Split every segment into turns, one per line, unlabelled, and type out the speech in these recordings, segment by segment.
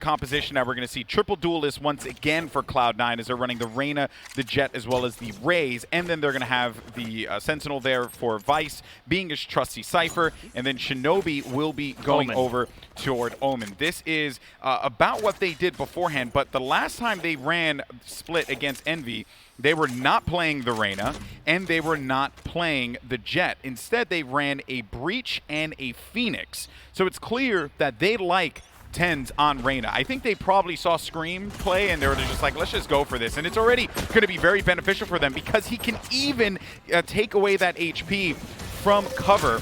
composition that we're going to see. Triple duelist once again for Cloud9 as they're running the Reyna, the Jett, as well as the Raze. And then they're going to have the Sentinel there for Vice, being his trusty Cypher. And then Shinobi will be going over toward Omen. This is about what they did beforehand, but the last time they ran split against Envy, they were not playing the Reyna, and they were not playing the Jett. Instead, they ran a Breach and a Phoenix. So it's clear that they like TenZ on Reyna. I think they probably saw Scream play and they were just like, let's just go for this. And it's already going to be very beneficial for them because he can even take away that HP from cover.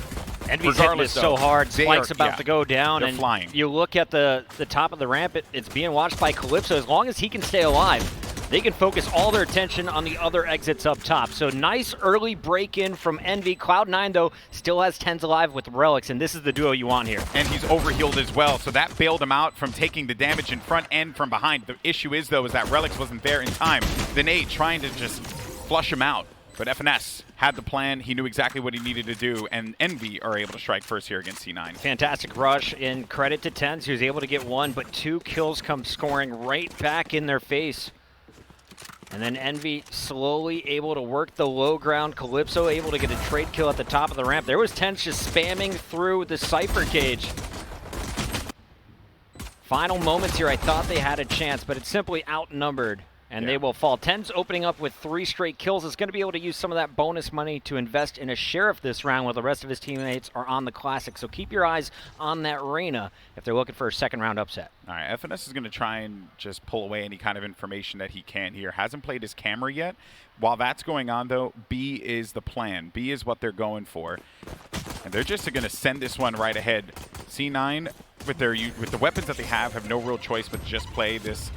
Envy's hitting this so hard. Spike's about to go down.
They're
and
flying.
You look at the top of the ramp, it's being watched by Calypso. As long as he can stay alive, they can focus all their attention on the other exits up top. So nice early break-in from Envy. Cloud9, though, still has TenZ alive with Relics, and this is the duo you want here.
And he's overhealed as well, so that bailed him out from taking the damage in front and from behind. The issue is, though, is that Relics wasn't there in time. The Nate trying to just flush him out. But FNS had the plan. He knew exactly what he needed to do, and Envy are able to strike first here against C9.
Fantastic rush, and credit to TenZ, who's able to get one, but 2 kills come scoring right back in their face. And then Envy slowly able to work the low ground. Calypso able to get a trade kill at the top of the ramp. There was TenZ just spamming through the Cypher cage. Final moments here, I thought they had a chance, but it's simply outnumbered. And they will fall. TenZ opening up with 3 straight kills is going to be able to use some of that bonus money to invest in a Sheriff this round while the rest of his teammates are on the Classic. So keep your eyes on that Reyna if they're looking for a second round upset.
All right, FNS is going to try and just pull away any kind of information that he can here. Hasn't played his camera yet. While that's going on, though, B is the plan. B is what they're going for. And they're just going to send this one right ahead. C9, with the weapons that they have no real choice but to just play this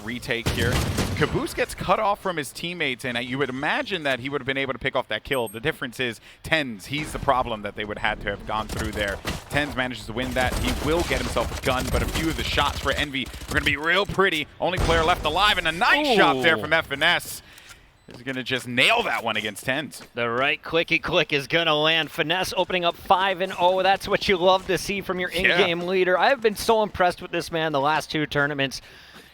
retake here. Caboose gets cut off from his teammates, and you would imagine that he would have been able to pick off that kill. The difference is TenZ. He's the problem that they would have had to have gone through there. TenZ manages to win that. He will get himself a gun, but a few of the shots for Envy are going to be real pretty. Only player left alive, and a nice shot there from FNS. He's going to just nail that one against TenZ.
The right clicky click is going to land. Finesse opening up 5-0. That's what you love to see from your in-game leader. I have been so impressed with this man the last 2 tournaments.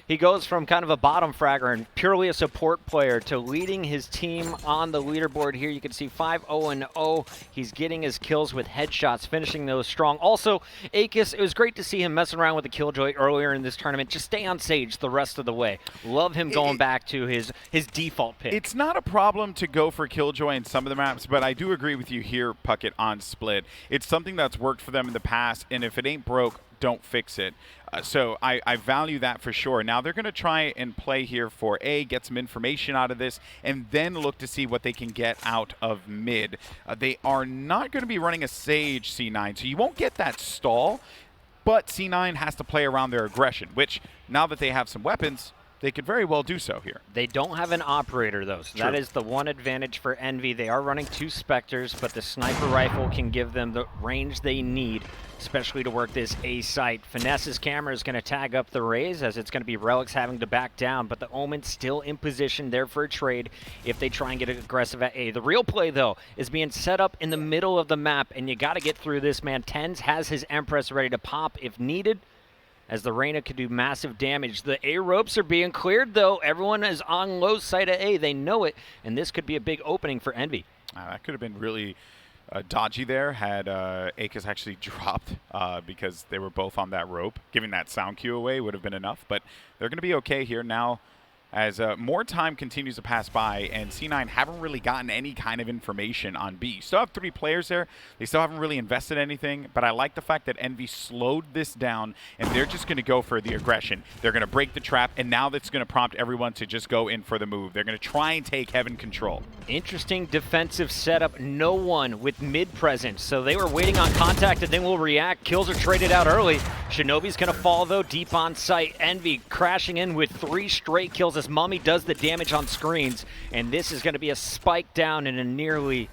He goes from kind of a bottom fragger and purely a support player to leading his team on the leaderboard here. You can see 5-0-0. He's getting his kills with headshots, finishing those strong. Also, Akis, it was great to see him messing around with the Killjoy earlier in this tournament. Just stay on Sage the rest of the way. Love him going back to his default pick.
It's not a problem to go for Killjoy in some of the maps, but I do agree with you here, Puckett, on Split. It's something that's worked for them in the past, and if it ain't broke, don't fix it. So I value that for sure. Now they're going to try and play here for get some information out of this, and then look to see what they can get out of mid. They are not going to be running a Sage C9, so you won't get that stall, but C9 has to play around their aggression, which now that they have some weapons, they could very well do so here.
They don't have an operator, though, so that is the one advantage for Envy. They are running 2 Spectres, but the sniper rifle can give them the range they need, especially to work this A site. Finesse's camera is going to tag up the Raze, as it's going to be Relics having to back down, but the Omen's still in position there for a trade if they try and get aggressive at A. The real play, though, is being set up in the middle of the map, and you got to get through this, man. TenZ has his Empress ready to pop if needed, as the Reyna could do massive damage. The A ropes are being cleared, though. Everyone is on low side of A. They know it, and this could be a big opening for Envy.
That could have been really dodgy there had Akis actually dropped because they were both on that rope. Giving that sound cue away would have been enough, but they're going to be okay here now as more time continues to pass by, and C9 haven't really gotten any kind of information on B. Still have 3 players there. They still haven't really invested anything, but I like the fact that Envy slowed this down, and they're just going to go for the aggression. They're going to break the trap, and now that's going to prompt everyone to just go in for the move. They're going to try and take Heaven control.
Interesting defensive setup. No one with mid presence, so they were waiting on contact, and then will react. Kills are traded out early. Shinobi's going to fall, though, deep on site. Envy crashing in with 3 straight kills as Mummy does the damage on screens, and this is going to be a spike down in a nearly,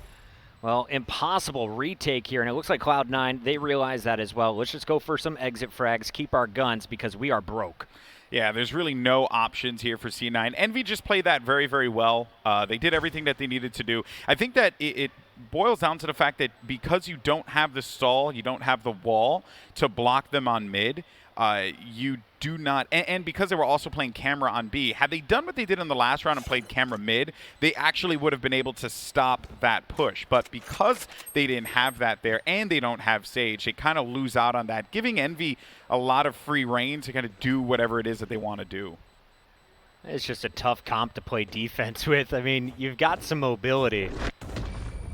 well, impossible retake here, and it looks like Cloud9, they realize that as well. Let's just go for some exit frags, keep our guns, because we are broke.
Yeah, there's really no options here for C9. Envy just played that very, very well. They did everything that they needed to do. I think that it boils down to the fact that because you don't have the stall, you don't have the wall to block them on mid, you do not, and because they were also playing camera on B, had they done what they did in the last round and played camera mid, they actually would have been able to stop that push. But because they didn't have that there and they don't have Sage, they kind of lose out on that, giving Envy a lot of free reign to kind of do whatever it is that they want to do.
It's just a tough comp to play defense with. I mean, you've got some mobility,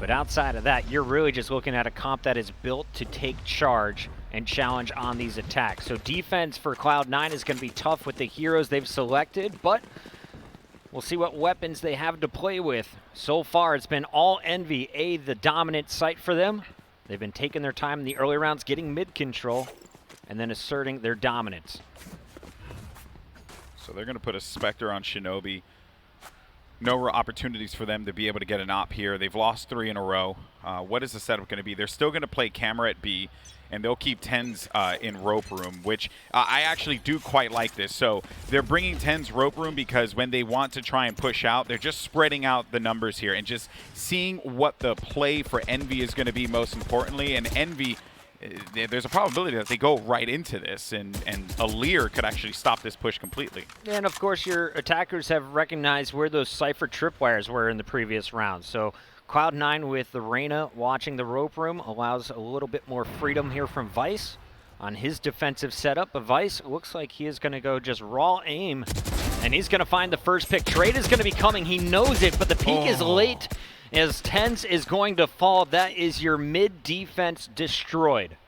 but outside of that, you're really just looking at a comp that is built to take charge and challenge on these attacks. So defense for Cloud9 is going to be tough with the heroes they've selected, but we'll see what weapons they have to play with. So far, it's been all Envy, the dominant site for them. They've been taking their time in the early rounds, getting mid control, and then asserting their dominance.
So they're going to put a Spectre on Shinobi. No opportunities for them to be able to get an op here. They've lost 3 in a row. What is the setup going to be? They're still going to play camera at B, and they'll keep TenZ in rope room, which I actually do quite like this. So they're bringing TenZ rope room because when they want to try and push out, they're just spreading out the numbers here and just seeing what the play for Envy is going to be most importantly. And Envy, there's a probability that they go right into this, and Alir could actually stop this push completely.
And of course, your attackers have recognized where those Cypher tripwires were in the previous round. So Cloud9 with the Reyna watching the rope room allows a little bit more freedom here from Vice on his defensive setup. But Vice looks like he is going to go just raw aim, and he's going to find the first pick. Trade is going to be coming. He knows it, but the peek is late as TenZ is going to fall. That is your mid defense destroyed.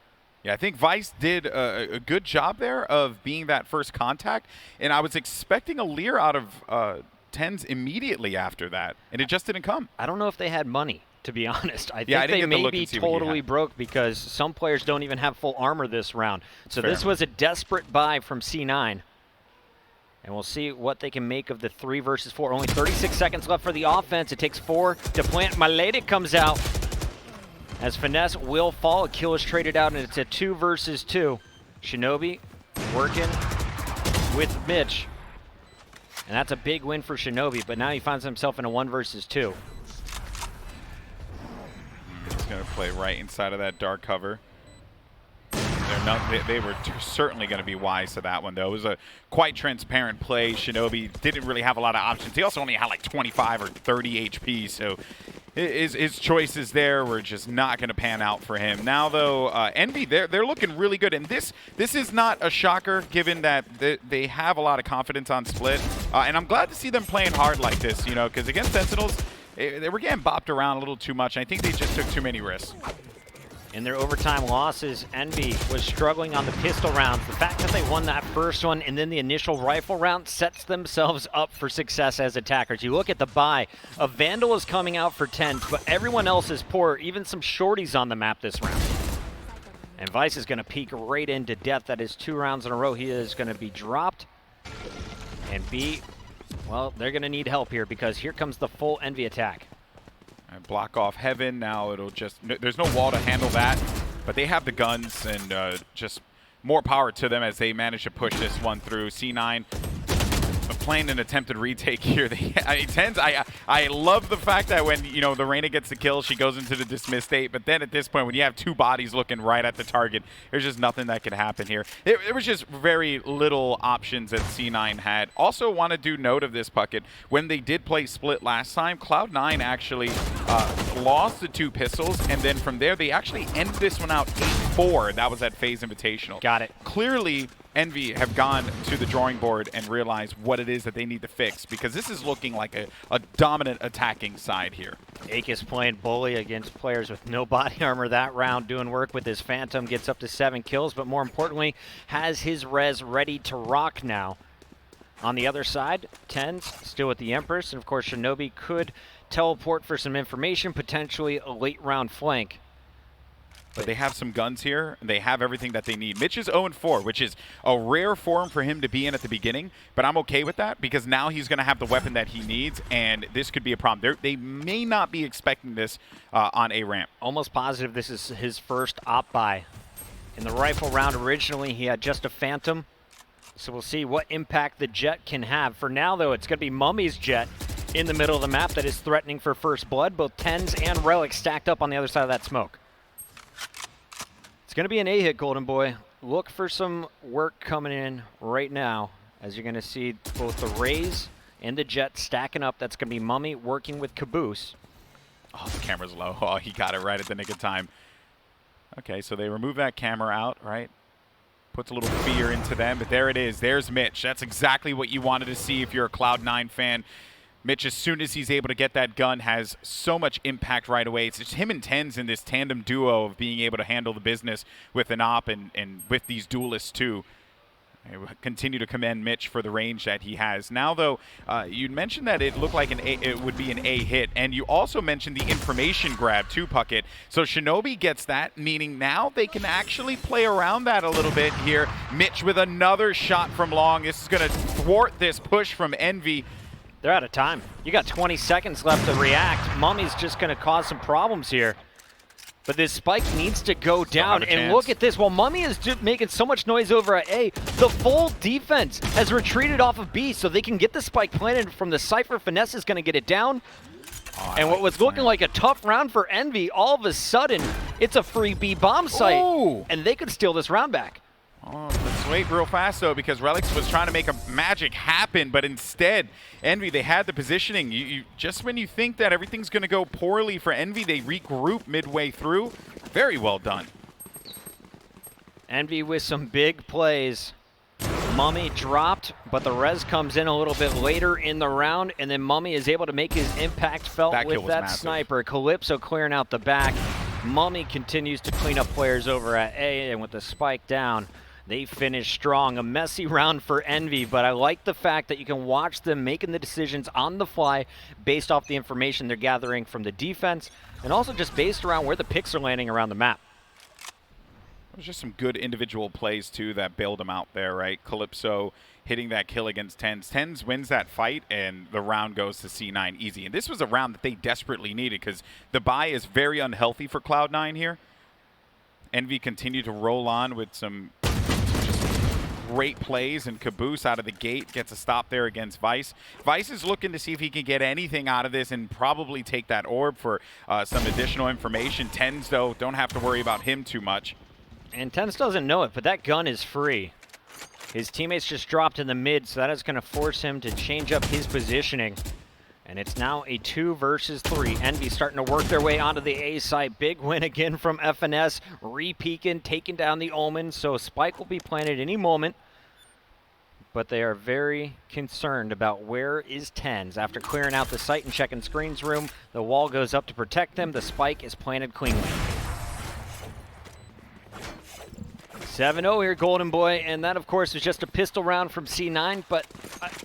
Yeah, I think Vice did a good job there of being that first contact, and I was expecting a Lear out of TenZ immediately after that, and it just didn't come.
I don't know if they had money, to be honest. I
Yeah,
think they may be totally broke because some players don't even have full armor this round. So this was a desperate buy from C9. And we'll see what they can make of the 3 versus 4. Only 36 seconds left for the offense. It takes 4 to plant. Maledic comes out as Finesse will fall. A kill is traded out, and it's a 2 versus 2. Shinobi working with Mitch. And that's a big win for Shinobi, but now he finds himself in a 1 versus 2.
He's going to play right inside of that dark cover. They were certainly going to be wise to that one, though. It was a quite transparent play. Shinobi didn't really have a lot of options. He also only had like 25 or 30 HP, so his choices there were just not going to pan out for him. Now, though, Envy, they're looking really good, and this is not a shocker given that they have a lot of confidence on split. And I'm glad to see them playing hard like this, you know, because against Sentinels, they were getting bopped around a little too much. I think they just took too many risks.
In their overtime losses, Envy was struggling on the pistol rounds. The fact that they won that first one and then the initial rifle round sets themselves up for success as attackers. You look at the buy, a Vandal is coming out for TenZ, but everyone else is poor, even some shorties on the map this round. And Vice is going to peek right into death. That is 2 rounds in a row. He is going to be dropped. And B, well, they're going to need help here because here comes the full Envy attack.
And block off Heaven. Now it'll just, there's no wall to handle that, but they have the guns, and just more power to them as they manage to push this one through. C9 playing an attempted retake here. I love the fact that when, you know, the Reyna gets the kill, she goes into the dismiss state, but then at this point, when you have 2 bodies looking right at the target, there's just nothing that can happen here. It was just very little options that C9 had. Also want to do note of this, Puckett, when they did play split last time, Cloud9 actually lost the 2 pistols, and then from there, they actually ended this one out 8-4. That was at FaZe Invitational.
Got it.
Clearly, Envy have gone to the drawing board and realized what it is that they need to fix, because this is looking like a dominant attacking side here.
Akis playing bully against players with no body armor that round, doing work with his Phantom, gets up to 7 kills, but more importantly, has his res ready to rock now. On the other side, TenZ still with the Empress, and of course Shinobi could teleport for some information, potentially a late round flank.
But they have some guns here, and they have everything that they need. Mitch is 0-4, which is a rare form for him to be in at the beginning, but I'm okay with that because now he's going to have the weapon that he needs, and this could be a problem. They may not be expecting this on A ramp.
Almost positive this is his first op buy. In the rifle round originally, he had just a Phantom, so we'll see what impact the Jet can have. For now, though, it's going to be Mummy's Jet in the middle of the map that is threatening for first blood. Both TenZ and Relic stacked up on the other side of that smoke. It's going to be an A-hit, Golden Boy. look for some work coming in right now, as you're going to see both the Rays and the Jet stacking up. That's going to be Mummy working with Caboose.
Oh, the camera's low. Oh, he got it right at the nick of time. Okay, so they remove that camera out, right? Puts a little fear into them, but there it is. There's Mitch. That's exactly what you wanted to see if you're a Cloud9 fan. Mitch, as soon as he's able to get that gun, has so much impact right away. It's just him and Tens in this tandem duo of being able to handle the business with an op and with these duelists too. I continue to commend Mitch for the range that he has. Now, though, you mentioned that it looked like it would be an A hit, and you also mentioned the information grab too, Puckett. So Shinobi gets that, meaning now they can actually play around that a little bit here. Mitch with another shot from long. This is going to thwart this push from Envy.
They're out of time. You got 20 seconds left to react. Mummy's just going to cause some problems here. But this spike needs to go down. And look at this. While Mummy is making so much noise over at A, the full defense has retreated off of B so they can get the spike planted from the Cypher. Finesse is going to get it down. Oh, and what was looking like a tough round for Envy, all of a sudden, it's a free B bomb site.
Ooh.
And they could steal this round back.
Oh, let's wait real fast, though, because Relics was trying to make a magic happen, but instead, Envy, they had the positioning. You just when you think that everything's going to go poorly for Envy, they regroup midway through. Very well done.
Envy with some big plays. Mummy dropped, but the res comes in a little bit later in the round, and then Mummy is able to make his impact felt with that sniper. Calypso clearing out the back. Mummy continues to clean up players over at A, and with the spike down, they finish strong. A messy round for Envy, but I like the fact that you can watch them making the decisions on the fly based off the information they're gathering from the defense, and also just based around where the picks are landing around the map.
There's just some good individual plays, too, that bailed him out there, right? Calypso hitting that kill against Tens. Tens wins that fight, and the round goes to C9 easy. And this was a round that they desperately needed because the buy is very unhealthy for Cloud9 here. Envy continued to roll on with some just great plays, and Caboose out of the gate gets a stop there against Vice. Vice is looking to see if he can get anything out of this and probably take that orb for some additional information. Tens, though, don't have to worry about him too much.
And Tens doesn't know it, but that gun is free. His teammates just dropped in the mid, so that is going to force him to change up his positioning. And it's now a 2 versus 3. Envy starting to work their way onto the A side. Big win again from FNS. Re-peeking, taking down the Omen, so Spike will be planted any moment. But they are very concerned about where is Tens. After clearing out the site and checking screens room, the wall goes up to protect them. The Spike is planted cleanly. 7-0 here, Golden Boy, and that, of course, is just a pistol round from C9, but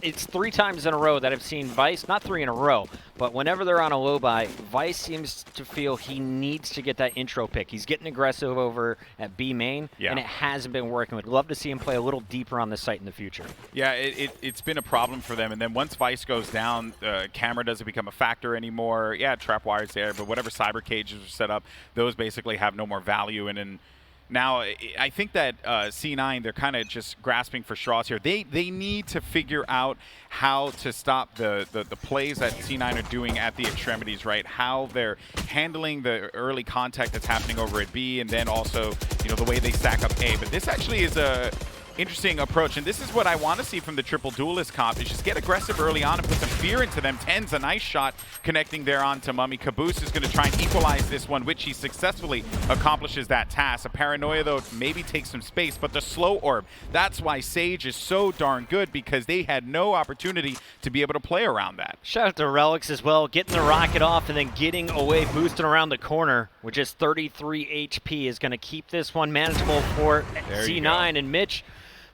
it's 3 times in a row that I've seen Vice, not 3 in a row, but whenever they're on a low buy, Vice seems to feel he needs to get that intro pick. He's getting aggressive over at B main, and it hasn't been working. Would love to see him play a little deeper on the site in the future. Yeah,
it's been a problem for them, and then once Vice goes down, camera doesn't become a factor anymore. Yeah, trap wire's there, but whatever cyber cages are set up, those basically have no more value, and now, I think that C9, they're kind of just grasping for straws here. They need to figure out how to stop the plays that C9 are doing at the extremities, right? How they're handling the early contact that's happening over at B, and then also, the way they stack up A. But this actually is a interesting approach, and this is what I want to see from the triple duelist comp, is just get aggressive early on and put some fear into them. Ten's a nice shot connecting there onto Mummy. Caboose is going to try and equalize this one, which he successfully accomplishes that task. A paranoia, though, maybe takes some space, but the slow orb, that's why Sage is so darn good, because they had no opportunity to be able to play around that.
Shout out to Relics as well, getting the rocket off and then getting away, boosting around the corner with just 33 HP is going to keep this one manageable for C9. And Mitch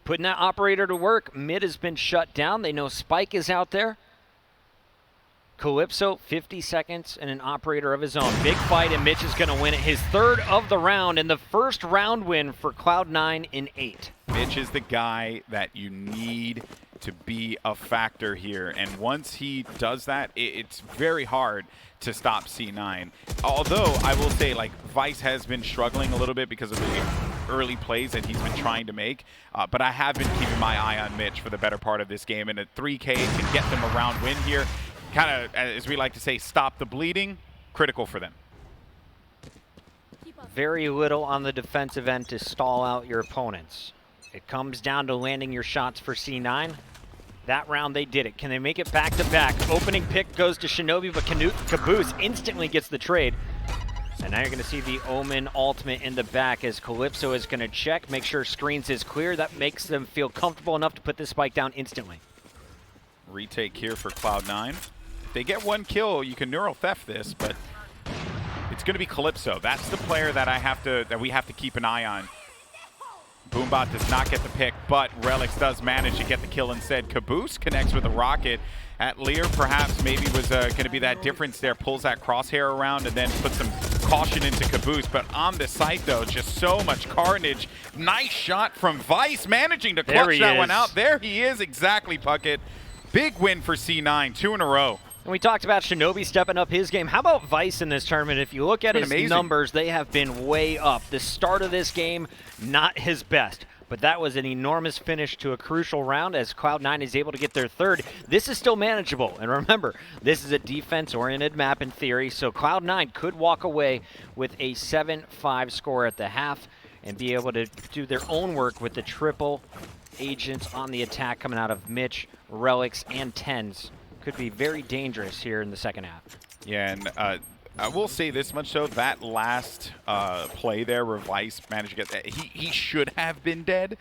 putting that operator to work. Mid has been shut down. They know Spike is out there. Calypso, 50 seconds and an operator of his own. Big fight, and Mitch is going to win it. His 3rd of the round, and the first round win for Cloud9 in 8.
Mitch is the guy that you need to be a factor here, and once he does that, it's very hard to stop C9. Although, I will say, Vice has been struggling a little bit because of the early plays that he's been trying to make, but I have been keeping my eye on Mitch for the better part of this game, and a 3K can get them a round win here. Kind of, as we like to say, stop the bleeding. Critical for them.
very little on the defensive end to stall out your opponents. It comes down to landing your shots for C9. That round they did it. Can they make it back to back? Opening pick goes to Shinobi, but Caboose instantly gets the trade. And now you're going to see the Omen ultimate in the back as Calypso is going to check, make sure screens is clear. That makes them feel comfortable enough to put this spike down instantly.
Retake here for Cloud9. If they get one kill, you can neural theft this, but it's going to be Calypso. That's the player that we have to keep an eye on. Boombot does not get the pick, but Relix does manage to get the kill instead. Caboose connects with a rocket. At Lear, perhaps, maybe was going to be that difference there. Pulls that crosshair around and then puts some caution into Caboose. But on the site, though, just so much carnage. Nice shot from Vice, managing to clutch that one out. There he is, exactly, Puckett. Big win for C9, 2 in a row.
And we talked about Shinobi stepping up his game. How about Vice in this tournament? If you look at his numbers, they have been way up. The start of this game, not his best. But that was an enormous finish to a crucial round as Cloud9 is able to get their third. This is still manageable. And remember, this is a defense-oriented map in theory, so Cloud9 could walk away with a 7-5 score at the half and be able to do their own work with the triple agents on the attack coming out of Mitch, Relix, and Tens. Could be very dangerous here in the second half.
Yeah, and I will say this much, though. That last play there where Vice managed to get that, he should have been dead.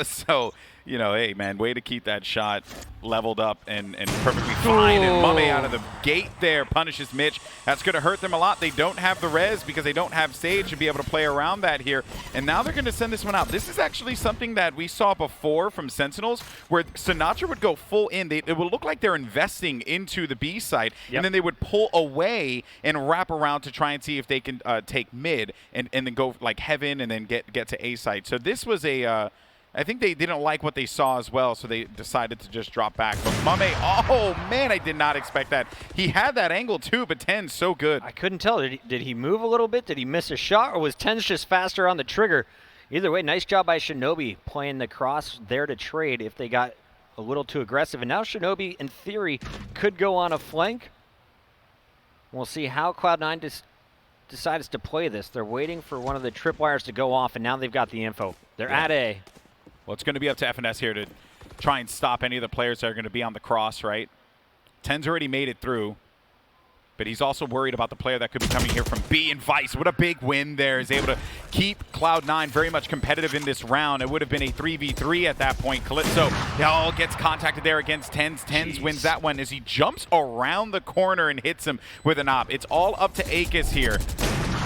So, you know, hey, man, way to keep that shot leveled up and perfectly fine. And Mame out of the gate there punishes Mitch. That's going to hurt them a lot. They don't have the res because they don't have Sage to be able to play around that here. And now they're going to send this one out. This is actually something that we saw before from Sentinels, where Sinatra would go full in. It would look like they're investing into the B side, and then they would pull away and wrap around to try and see if they can take mid and then go like heaven and then get to A side. So this was a I think they didn't like what they saw as well, so they decided to just drop back. But Mame, oh man, I did not expect that. He had that angle too, but Ten's so good.
I couldn't tell. Did he move a little bit? Did he miss a shot, or was Ten's just faster on the trigger? Either way, nice job by Shinobi playing the cross there to trade if they got a little too aggressive. And now Shinobi, in theory, could go on a flank. We'll see how Cloud9 decides to play this. They're waiting for one of the tripwires to go off, and now they've got the info. They're at A.
Well, it's going to be up to FNS here to try and stop any of the players that are going to be on the cross, right? Ten's already made it through, but he's also worried about the player that could be coming here from B, and Vice. What a big win there. Is able to keep Cloud9 very much competitive in this round. It would have been a 3v3 at that point. Calypso gets contacted there against Tens. Tens wins that one as he jumps around the corner and hits him with an op. It's all up to Akis here.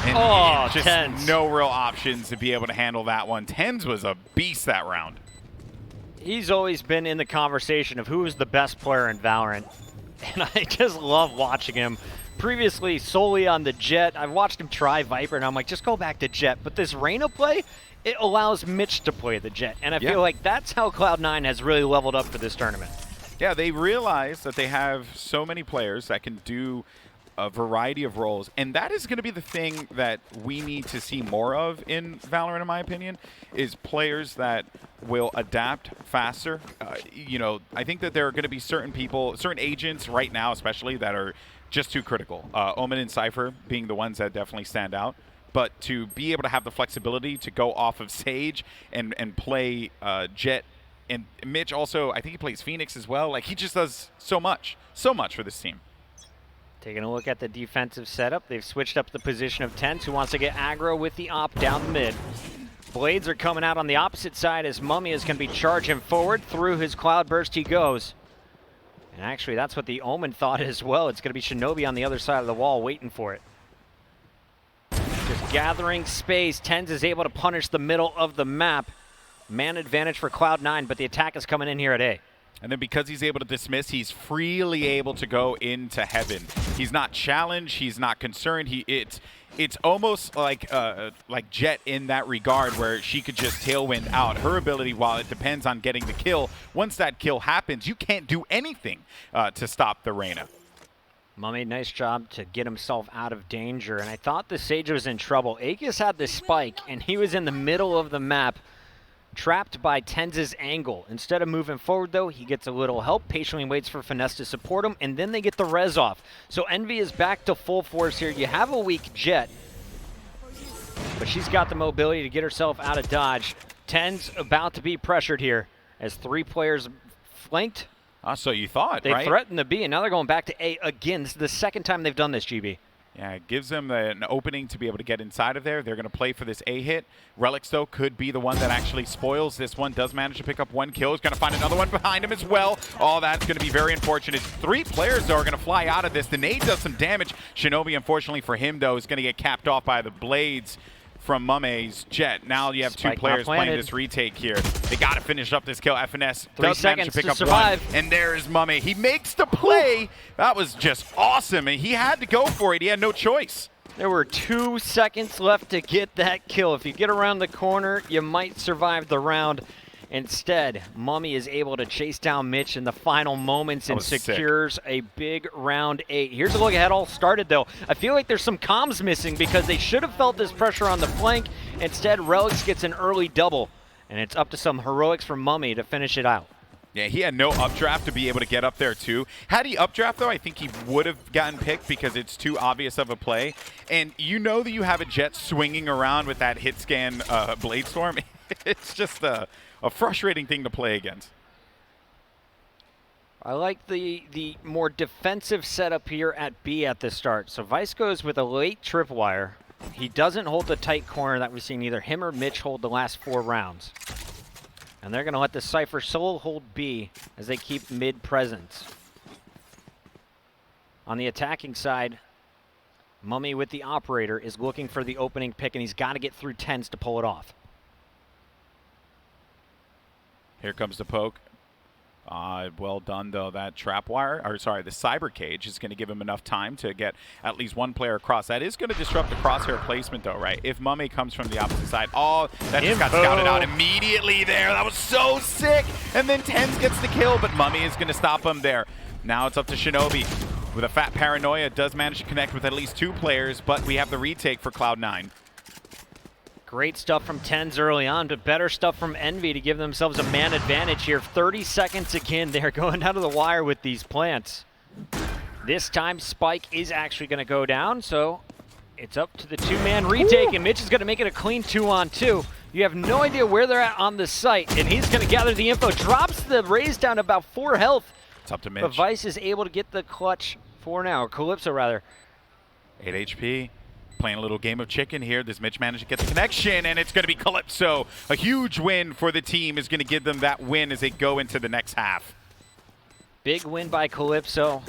And just
Tens.
No real options to be able to handle that one. Tens was a beast that round.
He's always been in the conversation of who is the best player in Valorant. And I just love watching him. Previously, solely on the Jet. I've watched him try Viper, and I'm like, just go back to Jet. But this Reyna play, it allows Mitch to play the Jet. And I feel like that's how Cloud9 has really leveled up for this tournament. Yeah,
they realize that they have so many players that can do a variety of roles, and that is going to be the thing that we need to see more of in Valorant, in my opinion, is players that will adapt faster. You know, I think that there are going to be certain people, certain agents right now especially, that are just too critical. Omen and Cypher being the ones that definitely stand out, but to be able to have the flexibility to go off of Sage and play Jet, and Mitch also, I think he plays Phoenix as well. Like, he just does so much for this team.
Taking a look at the defensive setup, they've switched up the position of Tens, who wants to get aggro with the op down the mid. Blades are coming out on the opposite side as Mummy is going to be charging forward. Through his cloud burst he goes. And actually, that's what the Omen thought as well. It's going to be Shinobi on the other side of the wall waiting for it. Just gathering space. Tens is able to punish the middle of the map. Man advantage for Cloud9, but the attack is coming in here at A.
And then because he's able to dismiss, he's freely able to go into heaven. He's not challenged. He's not concerned. It's almost like Jet in that regard, where she could just tailwind out. Her ability, while it depends on getting the kill, once that kill happens, you can't do anything to stop the Reyna.
Mummy, nice job to get himself out of danger. And I thought the Sage was in trouble. Akis had the spike, and he was in the middle of the map, trapped by Tens' angle. Instead of moving forward, though, he gets a little help, patiently waits for Finesse to support him, and then they get the res off. So Envy is back to full force here. You have a weak Jet. but she's got the mobility to get herself out of dodge. 10's about to be pressured here as 3 players flanked.
So you thought,
they
right?
threatened the B, and now they're going back to A again. This is the second time they've done this, GB.
Yeah, it gives them an opening to be able to get inside of there. They're going to play for this A hit. Relics, though, could be the one that actually spoils this one. Does manage to pick up 1 kill. He's going to find another one behind him as well. Oh, that's going to be very unfortunate. 3 players, though, are going to fly out of this. The nade does some damage. Shinobi, unfortunately for him, though, is going to get capped off by the blades from Mume's Jet. Now you have
Spike
2 players playing this retake here. They got to finish up this kill. FNS
3
does manage to pick up
survive.
1. And there's Mume. He makes the play. That was just awesome. And he had to go for it. He had no choice.
There were 2 seconds left to get that kill. If you get around the corner, you might survive the round. Instead, Mummy is able to chase down Mitch in the final moments and secures a big round 8. Here's a look at how it all started, though. I feel like there's some comms missing because they should have felt this pressure on the flank. Instead, Relics gets an early double, and it's up to some heroics from Mummy to finish it out.
Yeah, he had no updraft to be able to get up there, too. Had he updraft, though, I think he would have gotten picked because it's too obvious of a play. And you know that you have a Jet swinging around with that hit scan Blade Storm. It's just a frustrating thing to play against.
I like the more defensive setup here at B at the start. So Vice goes with a late tripwire. He doesn't hold the tight corner that we've seen either him or Mitch hold the last 4 rounds. And they're going to let the Cypher solo hold B as they keep mid presence. On the attacking side, Mummy with the operator is looking for the opening pick, and he's got to get through 10s to pull it off.
Here comes the poke. Well done, though. That trap wire, or sorry, the cyber cage is going to give him enough time to get at least 1 player across. That is going to disrupt the crosshair placement, though, right? If Mummy comes from the opposite side, oh, that just got scouted out immediately there. That was so sick. And then Tens gets the kill, but Mummy is going to stop him there. Now it's up to Shinobi. With a fat paranoia, does manage to connect with at least 2 players, but we have the retake for Cloud9.
Great stuff from 10s early on, but better stuff from Envy to give themselves a man advantage here. 30 seconds again. They're going down to the wire with these plants. This time, Spike is actually going to go down, so it's up to the 2-man retake, and Mitch is going to make it a clean 2-on-2. You have no idea where they're at on the site, and he's going to gather the info. Drops the Raze down to about 4 health.
It's up to Mitch.
But Vice is able to get the clutch for now, or Calypso rather.
8 HP. Playing a little game of chicken here. Does Mitch manage to get the connection? And it's going to be Calypso. A huge win for the team is going to give them that win as they go into the next half.
Big win by Calypso.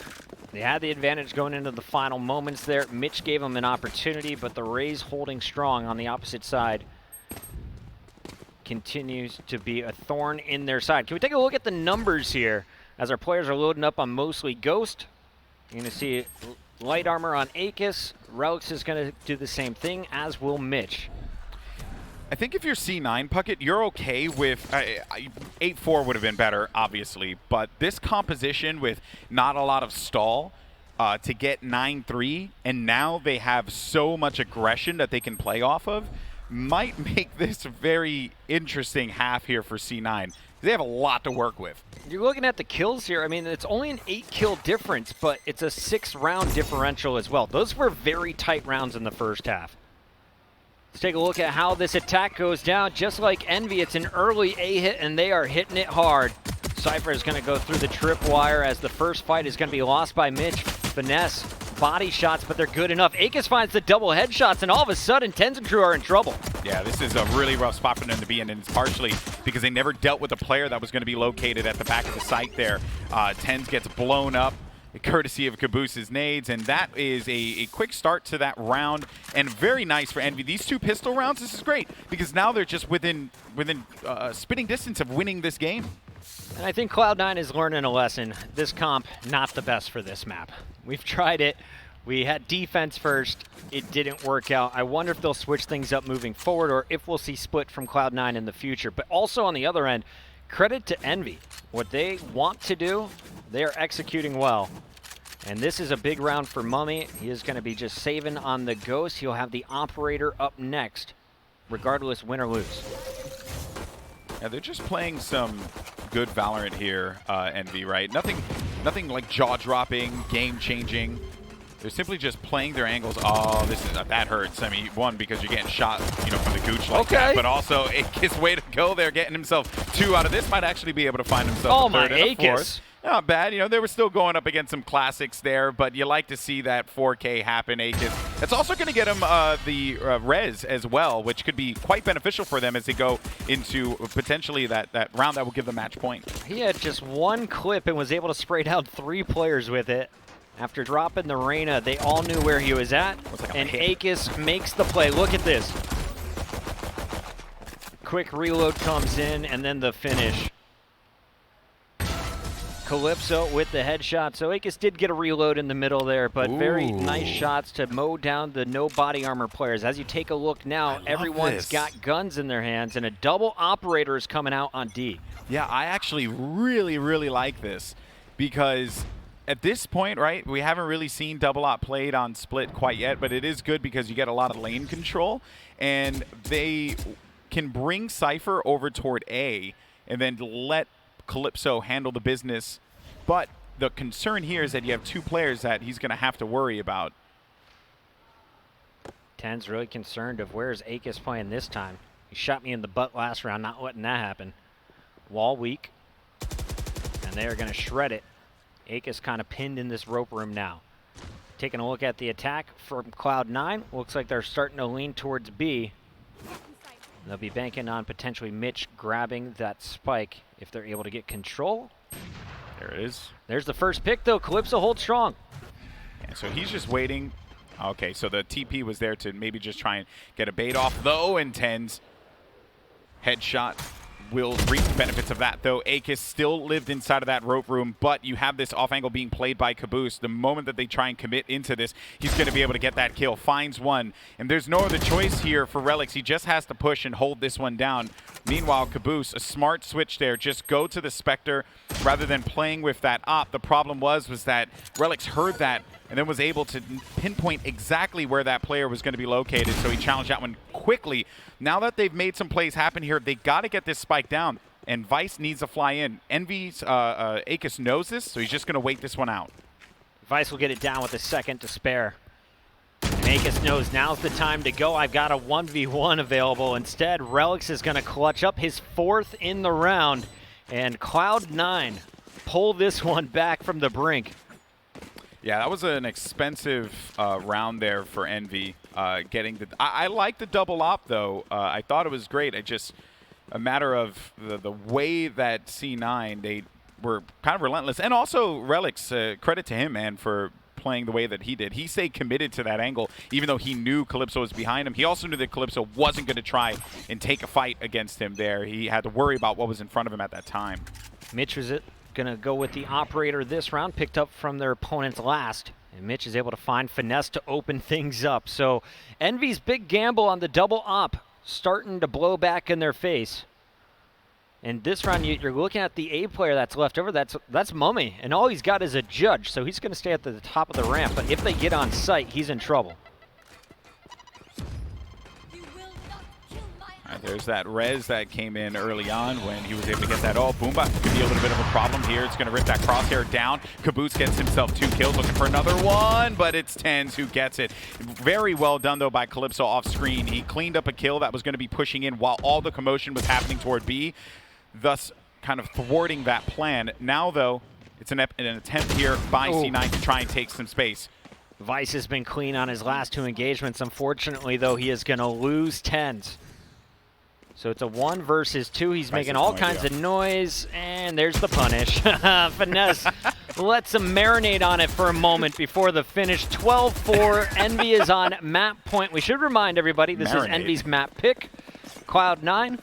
They had the advantage going into the final moments there. Mitch gave them an opportunity, but the Rays holding strong on the opposite side continues to be a thorn in their side. Can we take a look at the numbers here as our players are loading up on mostly Ghost? You're going to see light armor on Aegis. Relics is going to do the same thing, as will Mitch.
I think if you're C9, Puckett, you're okay with 8-4 would have been better, obviously, but this composition with not a lot of stall to get 9-3, and now they have so much aggression that they can play off of, might make this a very interesting half here for C9. They have a lot to work with.
You're looking at the kills here. I mean, it's only an 8-kill difference, but it's a 6-round differential as well. Those were very tight rounds in the first half. Let's take a look at how this attack goes down. Just like Envy, it's an early A hit, and they are hitting it hard. Cypher is going to go through the tripwire as the first fight is going to be lost by Mitch. Finesse, body shots, but they're good enough. Aegis finds the double headshots, and all of a sudden, Tens and crew are in trouble. Yeah,
this is a really rough spot for them to be in, and it's partially because they never dealt with a player that was going to be located at the back of the site there. Tens gets blown up, courtesy of Caboose's nades, and that is a quick start to that round, and very nice for Envy. These 2 pistol rounds, this is great, because now they're just within spitting distance of winning this game.
And I think Cloud9 is learning a lesson. This comp, not the best for this map. We've tried it. We had defense first. It didn't work out. I wonder if they'll switch things up moving forward, or if we'll see split from Cloud9 in the future. But also on the other end, credit to Envy. What they want to do, they are executing well. And this is a big round for Mummy. He is going to be just saving on the Ghost. He'll have the Operator up next, regardless win or lose.
Yeah, they're just playing some good Valorant here, Envy, right? Nothing like jaw-dropping, game-changing. They're simply just playing their angles. Oh, that hurts. I mean, one, because you're getting shot, you know, from the gooch like that, but also Aegis way to go there, getting himself 2 out of this. Might actually be able to find himself a third and a fourth. Not bad. You know, they were still going up against some classics there, but you like to see that 4K happen, Aegis. It's also going to get him the res as well, which could be quite beneficial for them as they go into potentially that round that will give the match point.
He had just 1 clip and was able to spray down 3 players with it. After dropping the Reyna, they all knew where he was at, and Aegis makes the play. Look at this. Quick reload comes in, and then the finish. Calypso with the headshot. So Aegis did get a reload in the middle there, but very nice shots to mow down the no body armor players. As you take a look now, everyone's got guns in their hands, and a double operator is coming out on D.
Yeah, I actually really, really like this because at this point, right, we haven't really seen double op played on split quite yet, but it is good because you get a lot of lane control, and they can bring Cypher over toward A and then let Calypso handle the business. But the concern here is that you have 2 players that he's going to have to worry about.
Ten's really concerned of where's Aegis playing this time. He shot me in the butt last round, not letting that happen. Wall weak, and they are going to shred it. Aegis kind of pinned in this rope room now. Taking a look at the attack from Cloud9, looks like they're starting to lean towards B. They'll be banking on potentially Mitch grabbing that spike if they're able to get control.
There it is.
There's the first pick, though. Calypso holds strong.
Yeah, so he's just waiting. Okay, so the TP was there to maybe just try and get a bait off, though, and Ten's headshot will reap the benefits of that, though. Aegis still lived inside of that rope room, but you have this off angle being played by Caboose. The moment that they try and commit into this, he's going to be able to get that kill. Finds one, and there's no other choice here for Relics. He just has to push and hold this one down. Meanwhile, Caboose, a smart switch there. Just go to the Spectre rather than playing with that op. The problem was that Relics heard that and then was able to pinpoint exactly where that player was going to be located, so he challenged that one quickly. Now that they've made some plays happen here, they got to get this spike down, and Vice needs to fly in. Envy's Aegis knows this, so he's just going to wait this one out.
Vice will get it down with a second to spare. And Aegis knows now's the time to go. I've got a 1v1 available. Instead, Relics is going to clutch up his 4th in the round, and Cloud9 pull this one back from the brink.
Yeah, that was an expensive round there for Envy. Getting the, I like the double op though. I thought it was great. It just a matter of the way that C9 they were kind of relentless, and also Relics. Credit to him, man, for playing the way that he did. He stayed committed to that angle, even though he knew Calypso was behind him. He also knew that Calypso wasn't going to try and take a fight against him there. He had to worry about what was in front of him at that time.
Mitch was gonna go with the operator this round, picked up from their opponent's last, and Mitch is able to find Finesse to open things up. So Envy's big gamble on the double op starting to blow back in their face. And this round, you're looking at the A player that's left over. That's Mummy, and all he's got is a judge, so he's going to stay at the top of the ramp. But if they get on site, he's in trouble.
All right, there's that res that came in early on when he was able to get that. Oh, Boomba could be a little bit of a problem here. It's going to rip that crosshair down. Caboose gets himself 2 kills, looking for another one, but it's Tens who gets it. Very well done, though, by Calypso off screen. He cleaned up a kill that was going to be pushing in while all the commotion was happening toward B, thus kind of thwarting that plan. Now, though, it's an attempt here by C9 to try and take some space.
Vice has been clean on his last 2 engagements. Unfortunately, though, he is going to lose Tens. So it's a 1 versus 2. He's making all kinds of noise, and there's the punish. Finesse lets him marinate on it for a moment before the finish. 12-4. Envy is on map point. We should remind everybody this is Envy's map pick. Cloud9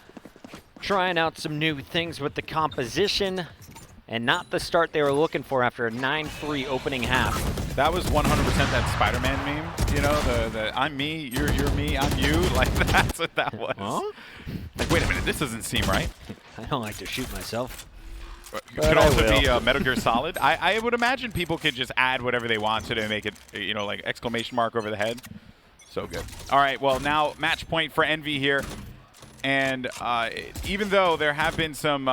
trying out some new things with the composition, and not the start they were looking for after a 9-3 opening half.
That was 100% that Spider-Man meme, you know, the I'm me, you're me, I'm you, like that's what that was.
Huh?
Like, wait a minute, this doesn't seem right.
I don't like to shoot myself.
It could also be Metal Gear Solid. I would imagine people could just add whatever they want to make it, you know, like exclamation mark over the head. So good. All right, well, now match point for Envy here. And even though there have been some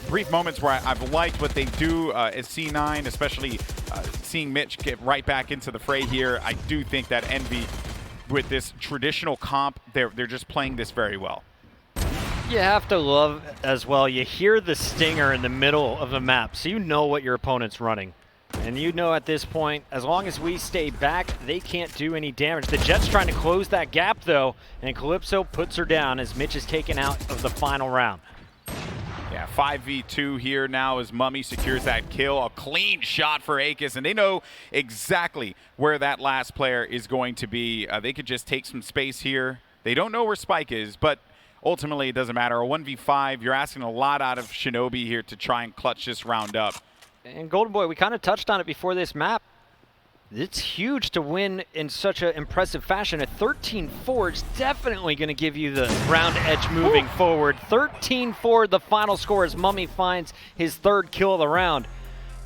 brief moments where I've liked what they do as C9, especially seeing Mitch get right back into the fray here, I do think that Envy, with this traditional comp, they're just playing this very well.
You have to love as well, you hear the stinger in the middle of the map, so you know what your opponent's running. And you know at this point, as long as we stay back, they can't do any damage. The Jet's trying to close that gap though, and Calypso puts her down as Mitch is taken out of the final round.
Yeah, 5v2 here now as Mummy secures that kill. A clean shot for Aegis, and they know exactly where that last player is going to be. They could just take some space here. They don't know where Spike is, but ultimately it doesn't matter. A 1v5, you're asking a lot out of Shinobi here to try and clutch this round up.
And Golden Boy, we kind of touched on it before this map. It's huge to win in such an impressive fashion. A 13-4 is definitely going to give you the round edge moving forward. 13-4, the final score as Mummy finds his third kill of the round.